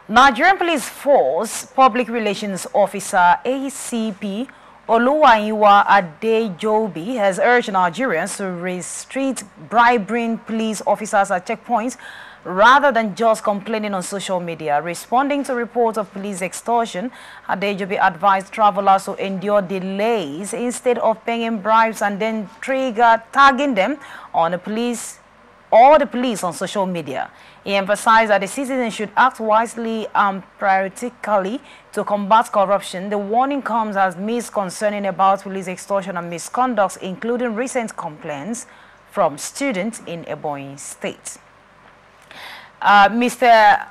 Nigerian Police Force Public Relations Officer ACP Oluwayiwa Adejobi has urged Nigerians to restrict bribing police officers at checkpoints rather than just complaining on social media. Responding to reports of police extortion, Adejobi advised travelers to endure delays instead of paying bribes and then tagging them on the police or the police on social media. He emphasized that the citizens should act wisely and practically to combat corruption. The warning comes as news concerning about police extortion and misconduct, including recent complaints from students in Ebonyi State. Mr.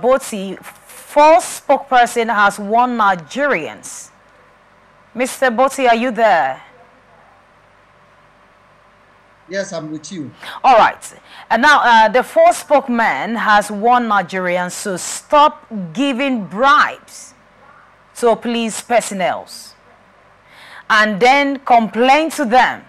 Boti, force spokesperson has warned Nigerians. Mr. Boti, are you there? Yes, I'm with you. All right. And now the force spokesman has warned Nigerians to stop giving bribes to police personnel and then complain to them.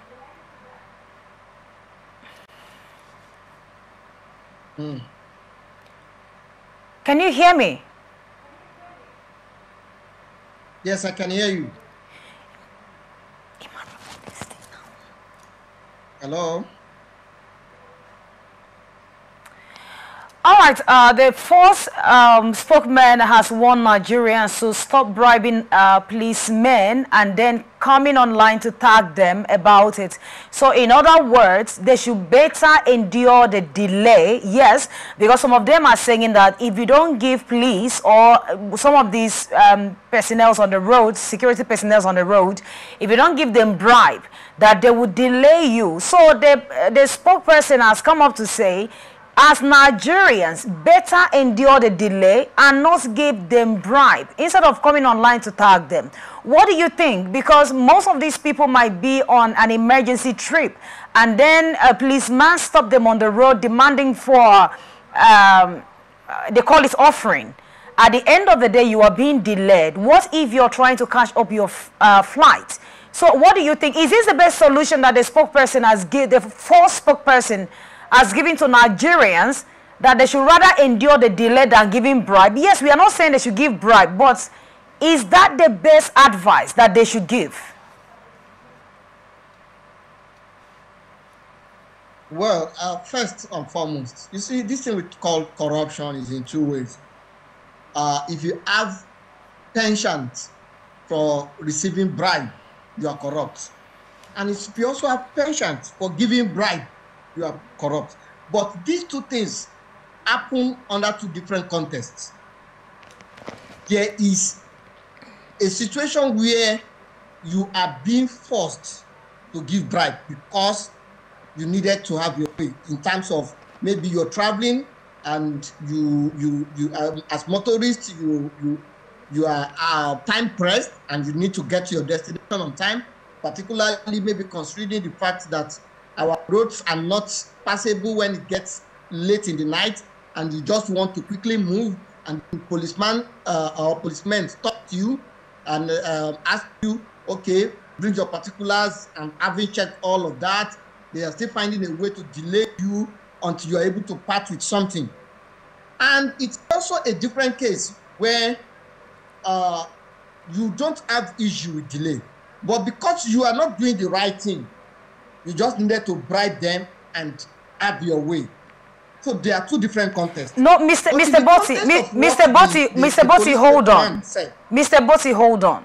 Can you hear me? Yes, I can hear you. Hello? All right, the force spokesman has warned Nigerians to stop bribing policemen and then coming online to tag them about it. So in other words, they should better endure the delay. Yes, because some of them are saying that if you don't give police or some of these personnel on the road, security personnel on the road, if you don't give them bribe, that they would delay you. So the spokesperson has come up to say, as Nigerians, better endure the delay and not give them bribe instead of coming online to tag them. What do you think? Because most of these people might be on an emergency trip and then a policeman stopped them on the road demanding for, they call it offering. At the end of the day, you are being delayed. What if you're trying to catch up your flight? So what do you think? Is this the best solution that the spokesperson has given, the force spokesperson has given to Nigerians, that they should rather endure the delay than giving bribe? Yes, we are not saying they should give bribe, but is that the best advice that they should give? Well, first and foremost, you see, this thing we call corruption is in two ways. If you have penchant for receiving bribe, you are corrupt. And if you also have penchant for giving bribe, you are corrupt. But these two things happen under two different contexts. There is a situation where you are being forced to give bribe because you needed to have your way, in terms of maybe you're traveling and you as motorists you are time pressed and you need to get to your destination on time, particularly maybe considering the fact that our roads are not passable when it gets late in the night and you just want to quickly move, and the policeman or policemen stop you and ask you, okay, bring your particulars, and having checked all of that, they are still finding a way to delay you until you are able to part with something. And it's also a different case where you don't have issue with delay, but because you are not doing the right thing, you just needed to bribe them and have your way. So there are two different contexts. No, Mr. Boti, hold on. Mr. Boti, hold on.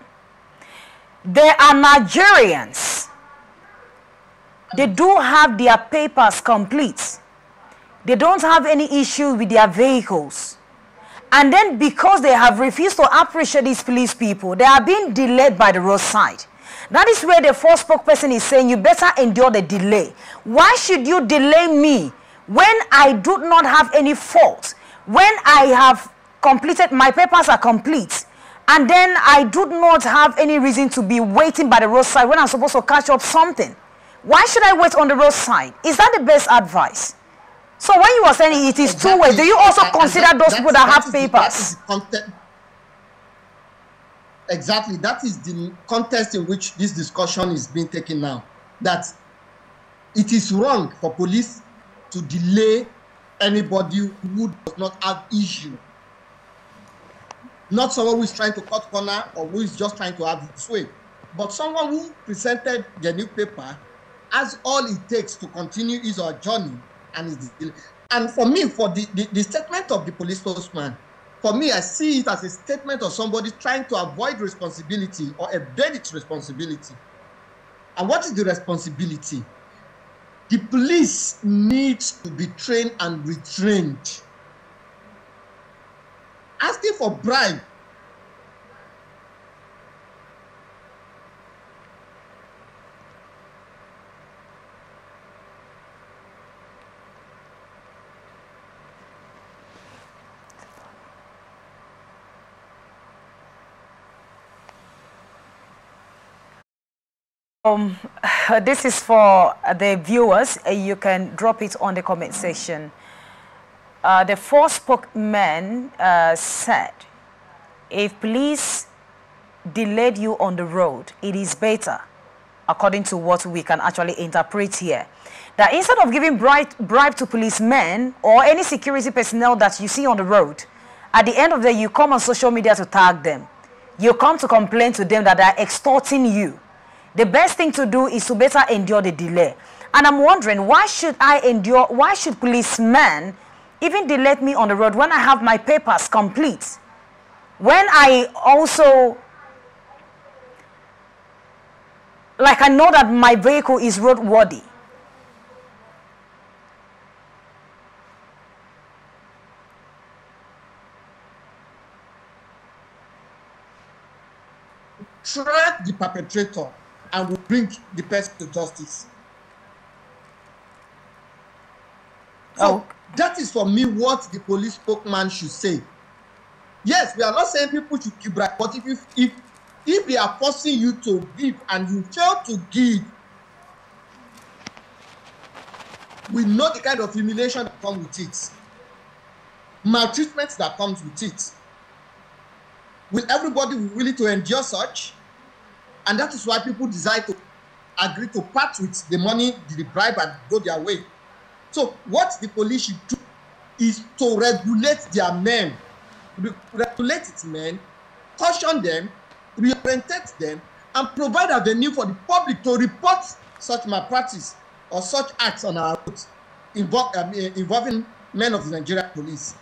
There are Nigerians. They do have their papers complete. They don't have any issue with their vehicles. And then because they have refused to appreciate these police people, they are being delayed by the roadside. That is where the force spokesperson is saying you better endure the delay. Why should you delay me when I do not have any fault? When I have completed, my papers are complete, and then I do not have any reason to be waiting by the roadside when I'm supposed to catch up something. Why should I wait on the roadside? Is that the best advice? So when you are saying it is two ways, do you also consider those people that have papers? Exactly, that is the context in which this discussion is being taken now. That it is wrong for police to delay anybody who does not have issue Not someone who is trying to cut corner or who is just trying to have his way, but someone who presented the newspaper has all it takes to continue his or her journey. And for me, for the statement of the police spokesman, for me, I see it as a statement of somebody trying to avoid responsibility or evade its responsibility. And what is the responsibility? The police needs to be trained and retrained. Asking for bribe This is for the viewers. You can drop it on the comment section. The four spokesmen said, if police delayed you on the road, it is better, according to what we can actually interpret here, that instead of giving bribe to policemen or any security personnel that you see on the road, at the end of the day, you come on social media to tag them. You come to complain to them that they are extorting you. The best thing to do is to better endure the delay. And I'm wondering, why should I endure, why should policemen even delay me on the road when I have my papers complete? When I also, like, I know that my vehicle is roadworthy. Track the perpetrator and will bring the person to justice. So that is for me what the police spokesman should say. Yes, we are not saying people should give bribe, but if they are forcing you to give and you fail to give, we know the kind of humiliation that comes with it, maltreatment that comes with it. Will everybody be willing to endure such? And that is why people decide to agree to part with the money, the bribe, and go their way. So what the police should do is to regulate their men, regulate its men, caution them, reorientate them, and provide a venue for the public to report such malpractice or such acts on our roads involving men of the Nigerian police.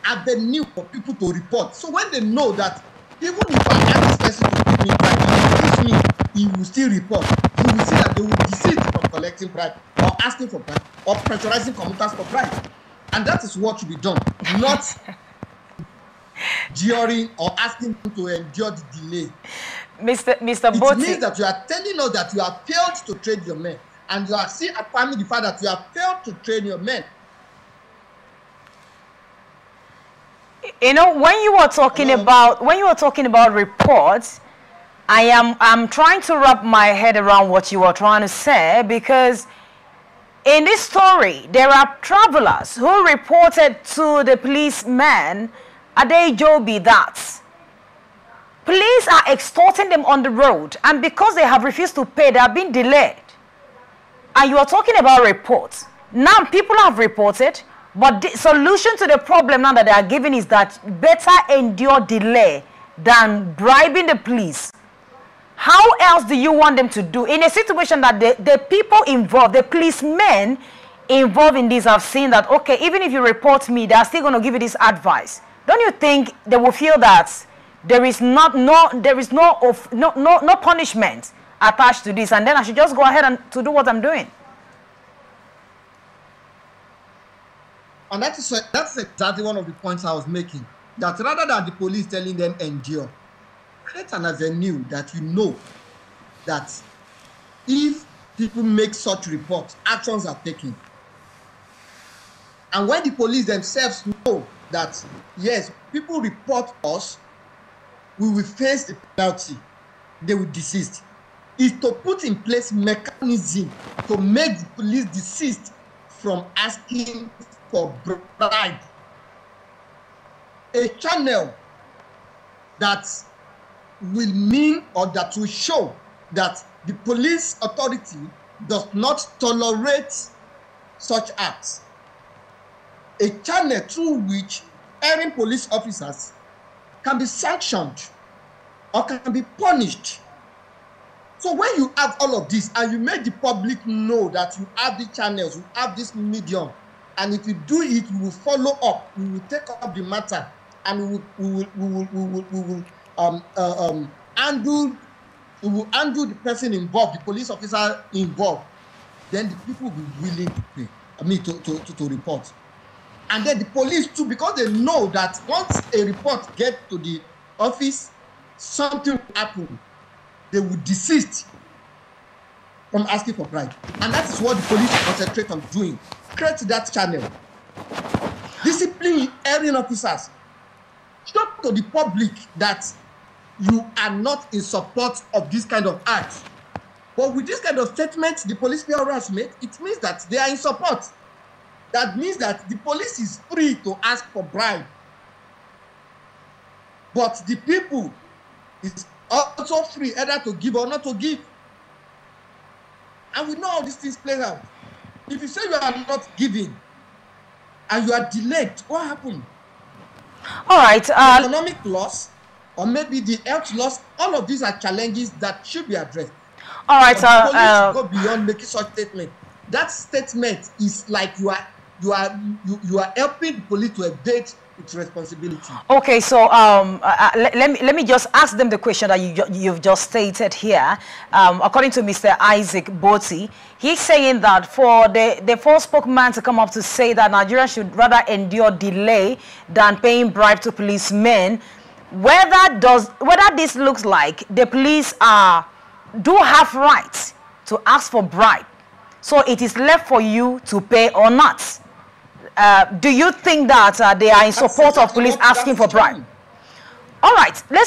A venue for people to report. So when they know that even if I ask this person to give me bribe, he will still report. You will see that they will desist from collecting bribe or asking for bribe or pressurizing commuters for bribe. And that is what should be done, not during or asking them to endure the delay. Mr. It Boti, means that you are telling us that you have failed to train your men, and you are still affirming the fact that you have failed to train your men. you know, when you were talking about reports, I'm trying to wrap my head around what you were trying to say, because in this story there are travelers who reported to the policeman Adejobi that police are extorting them on the road, and because they have refused to pay, they have been delayed. And you are talking about reports. Now people have reported, but the solution to the problem now that they are giving is that better endure delay than bribing the police. How else do you want them to do in a situation that the people involved, the policemen involved in this, have seen that, okay, even if you report me, they are still going to give you this advice? Don't you think they will feel that there is no punishment attached to this, and then I should just go ahead and to do what I'm doing? And that's exactly one of the points I was making. That rather than the police telling them endure, create an avenue that you know that if people make such reports, actions are taken. And when the police themselves know that, yes, people report us, we will face the penalty, they will desist. Is to put in place mechanism to make the police desist from asking for bribe. A channel that will mean or that will show that the police authority does not tolerate such acts. A channel through which erring police officers can be sanctioned or can be punished. So when you have all of this and you make the public know that you have the channels, you have this medium, and if you do it, we will follow up, we will take up the matter, and we will undo the person involved, the police officer involved. Then the people will be willing to pay, to report. And then the police too, because they know that once a report gets to the office, something will happen. They will desist from asking for bribe. And that is what the police concentrate on doing. Create that channel. Discipline erring officers. Show to the public that you are not in support of this kind of acts. But with this kind of statement the police bureau has made, it means that they are in support. That means that the police is free to ask for bribe. But the people is also free either to give or not to give. And we know how these things play out. If you say you are not giving and you are delayed, what happened? All right. Economic loss or maybe the health loss, all of these are challenges that should be addressed. All right. Police go beyond making such statement. That statement is like you are helping the police to evade its responsibility. Okay, so let me just ask them the question that you've just stated here. According to Mr. Isaac Boti, he's saying that for the first spokesman to come up to say that Nigerians should rather endure delay than paying bribe to policemen, whether this looks like the police do have rights to ask for bribe, so it is left for you to pay or not. Do you think that they are in support of police asking for bribe? All right, let's